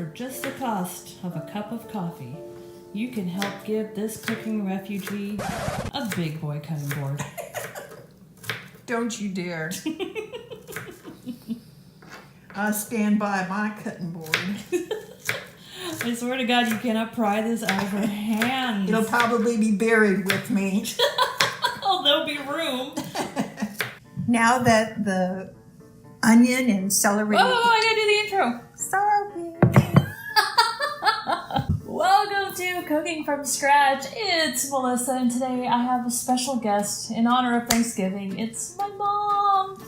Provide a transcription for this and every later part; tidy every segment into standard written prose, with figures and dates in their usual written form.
for just the cost of a cup of coffee, you can help give this cooking refugee a big boy cutting board. Don't you dare. I'll stand by my cutting board. I swear to God, you cannot pry this out of her hands. It'll probably be buried with me. Oh, there'll be room. Now that the onion and celery... Oh, I gotta do the intro. Sorry. Welcome to Cooking from Scratch. It's Melissa, and today I have a special guest in honor of Thanksgiving. It's my mom.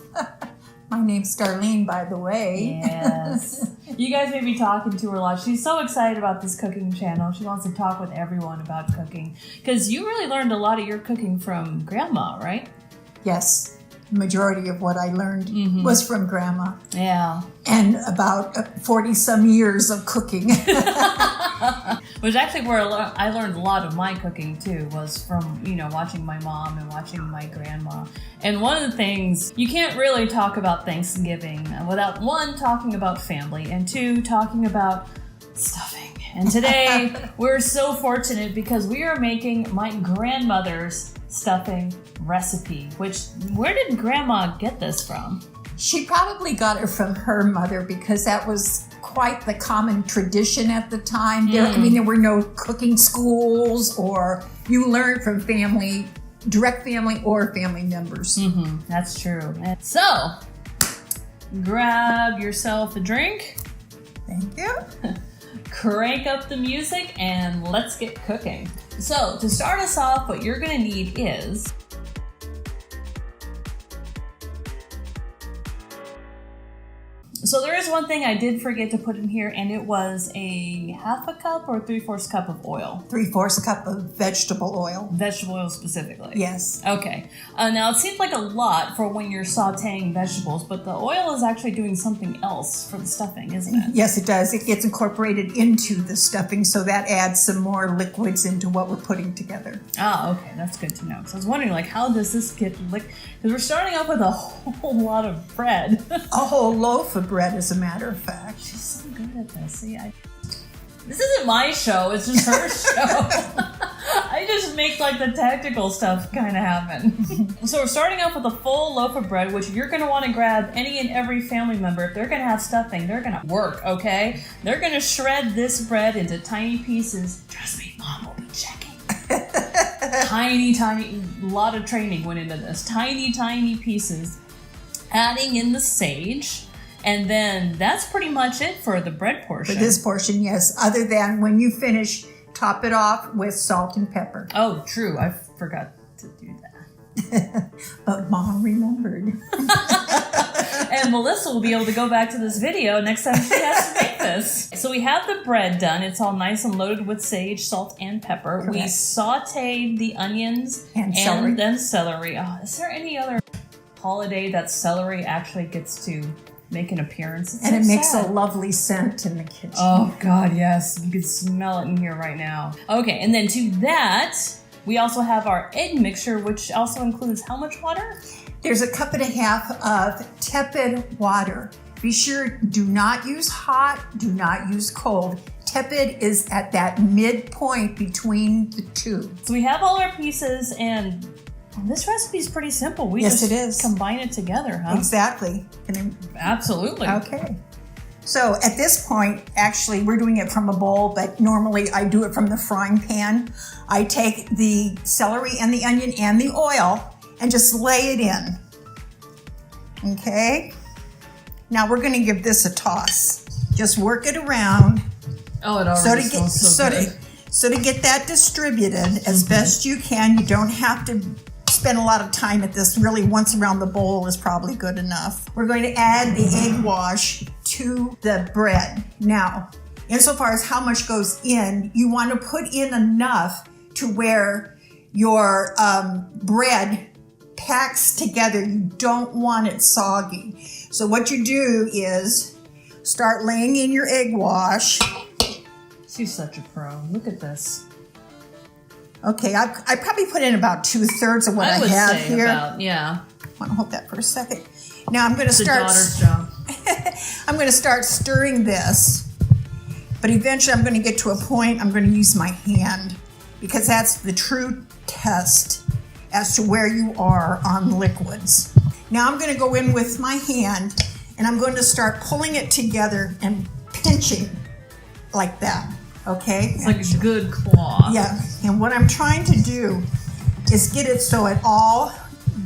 My name's Darlene, by the way. Yes. You guys may be talking to her a lot. She's so excited about this cooking channel. She wants to talk with everyone about cooking. Because you really learned a lot of your cooking from Grandma, right? Yes. The majority of what I learned was from Grandma. Yeah. And about 40-some years of cooking. Which actually where I learned a lot of my cooking too, was from, watching my mom and watching my grandma. And one of the things, you can't really talk about Thanksgiving without, one, talking about family, and two, talking about stuffing. And today, we're so fortunate because we are making my grandmother's stuffing recipe, where did Grandma get this from? She probably got it from her mother because that was quite the common tradition at the time. There were no cooking schools, or you learned from family, direct family or family members. That's true. So, grab yourself a drink. Thank you. Crank up the music and let's get cooking. So, to start us off, what you're going to need is so there is one thing I did forget to put in here, and it was a half a cup or 3/4 cup of oil. 3/4 cup of vegetable oil. Vegetable oil specifically. Yes. Okay. Now it seems like a lot for when you're sauteing vegetables, but the oil is actually doing something else for the stuffing, isn't it? Yes, it does. It gets incorporated into the stuffing, so that adds some more liquids into what we're putting together. Ah, okay. That's good to know. So I was wondering, how does this get licked? Because we're starting off with a whole lot of bread. A whole loaf of bread, as a matter of fact. She's so good at this. See, this isn't my show. It's just her show. I just make the tactical stuff kind of happen. So we're starting off with a full loaf of bread, which you're going to want to grab any and every family member. If they're going to have stuffing, they're going to work, okay? They're going to shred this bread into tiny pieces. Trust me, Mom will be checking. Tiny, lot of training went into this. Tiny pieces. Adding in the sage. And then that's pretty much it for the bread portion. For this portion, yes. Other than when you finish, top it off with salt and pepper. Oh, true. I forgot to do that. But Mom remembered. And Melissa will be able to go back to this video next time she has to make this. So we have the bread done. It's all nice and loaded with sage, salt, and pepper. Correct. We sauteed the onions And celery. then celery. Oh, is there any other holiday that celery actually gets to make an appearance? And it makes a lovely scent in the kitchen. Oh, God, yes. You can smell it in here right now. Okay, and then to that, we also have our egg mixture, which also includes how much water? There's a cup and a half of tepid water. Be sure, do not use hot, do not use cold. Tepid is at that midpoint between the two. So we have all our pieces, and this recipe is pretty simple. We Yes, just it is. combine it together, huh? Exactly. And then, Absolutely. okay. So at this point, actually, we're doing it from a bowl, but normally I do it from the frying pan. I take the celery and the onion and the oil and just lay it in. Okay? Now we're going to give this a toss. Just work it around. Oh, it already smells so good. So to get that distributed as best you can, you don't have to spend a lot of time at this. Really, once around the bowl is probably good enough. We're going to add the egg wash to the bread. Now, insofar as how much goes in, you want to put in enough to where your bread packs together. You don't want it soggy. So what you do is start laying in your egg wash. She's such a pro. Look at this. Okay, I probably put in about 2/3 of what I would have say here. yeah. I want to hold that for a second. Now I'm going to It's a start. daughter's job. I'm going to start stirring this, But eventually I'm going to get to a point I'm going to use my hand, because that's the true test as to where you are on liquids. Now I'm going to go in with my hand and I'm going to start pulling it together and pinching like that, okay? It's like a good claw. Yeah, and what I'm trying to do is get it so it all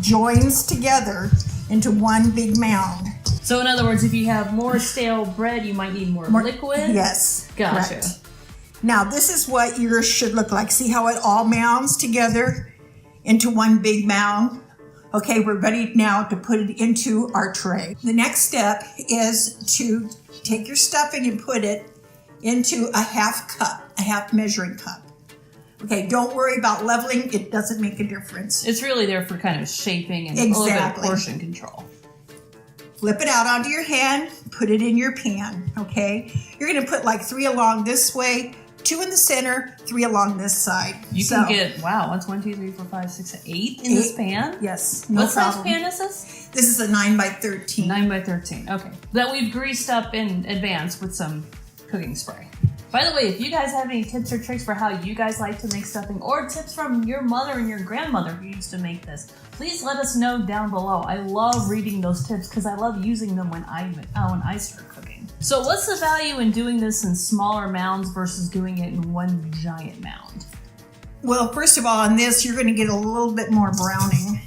joins together into one big mound. So in other words, if you have more stale bread, you might need more liquid? Yes, Gotcha. correct. Now this is what yours should look like. See how it all mounds together into one big mound? Okay, we're ready now to put it into our tray. The next step is to take your stuffing and put it into a half cup, a half measuring cup. Okay, don't worry about leveling. It doesn't make a difference. It's really there for kind of shaping and a little bit of portion control. Flip it out onto your hand, put it in your pan, okay? You're gonna put like 3 along this way, 2 in the center, 3 along this side. You can get, wow, what's 1, 2, 3, 4, 5, 6, 8 in this pan? Yes, no what problem. What size pan is this? This is a 9 by 13. 9 by 13, okay. That we've greased up in advance with some cooking spray. By the way, if you guys have any tips or tricks for how you guys like to make stuffing, or tips from your mother and your grandmother who used to make this, please let us know down below. I love reading those tips because I love using them when I start cooking. So what's the value in doing this in smaller mounds versus doing it in one giant mound? Well, first of all, on this, you're going to get a little bit more browning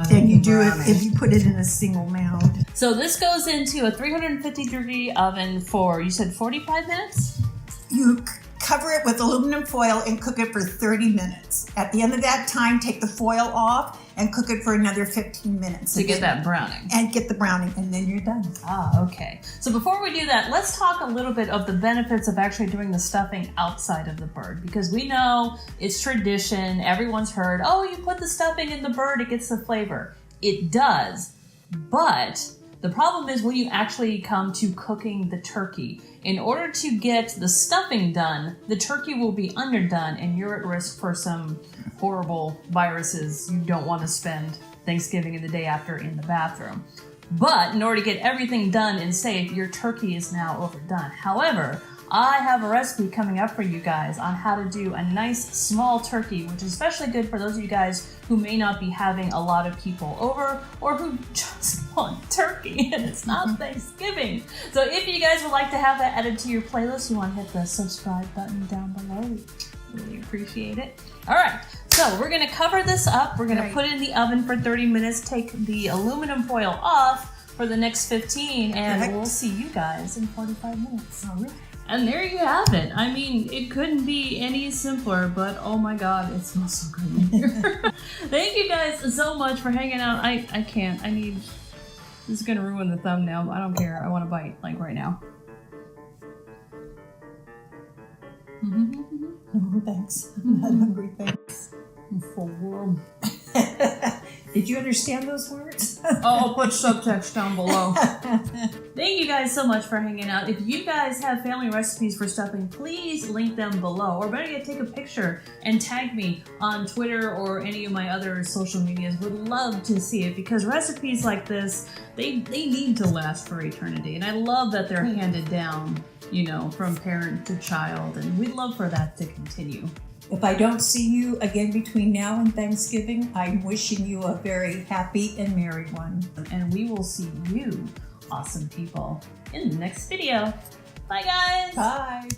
than you do if you put it in a single mound. So this goes into a 350-degree oven for, you said 45 minutes? You cover it with aluminum foil and cook it for 30 minutes. At the end of that time, take the foil off and cook it for another 15 minutes. To get that browning. And get the browning, and then you're done. Ah, okay. So before we do that, let's talk a little bit of the benefits of actually doing the stuffing outside of the bird, because we know it's tradition. Everyone's heard, oh, you put the stuffing in the bird, it gets the flavor. It does, but the problem is when you actually come to cooking the turkey. In order to get the stuffing done, the turkey will be underdone and you're at risk for some horrible viruses. You don't want to spend Thanksgiving and the day after in the bathroom. But in order to get everything done and safe, your turkey is now overdone. However, I have a recipe coming up for you guys on how to do a nice small turkey, which is especially good for those of you guys who may not be having a lot of people over or who just want turkey and it's not Thanksgiving. So if you guys would like to have that added to your playlist, you want to hit the subscribe button down below. We really appreciate it. All right, so we're going to cover this up. We're going to put it in the oven for 30 minutes, take the aluminum foil off for the next 15, and we'll see you guys in 45 minutes. All right. And there you have it. I mean, it couldn't be any simpler, but oh my god, it smells so good in here. Thank you guys so much for hanging out. I can't. This is going to ruin the thumbnail. I don't care. I want to bite, like right now. Oh, thanks. I'm not hungry, thanks. For Did you understand those words? I'll put subtext down below. Thank you guys so much for hanging out. If you guys have family recipes for stuffing, please link them below. Or better yet, take a picture and tag me on Twitter or any of my other social medias. Would love to see it, because recipes like this, they need to last for eternity. And I love that they're handed down, you know, from parent to child. And we'd love for that to continue. If I don't see you again between now and Thanksgiving, I'm wishing you a very happy and merry one. And we will see you, awesome people, in the next video. Bye, guys. Bye.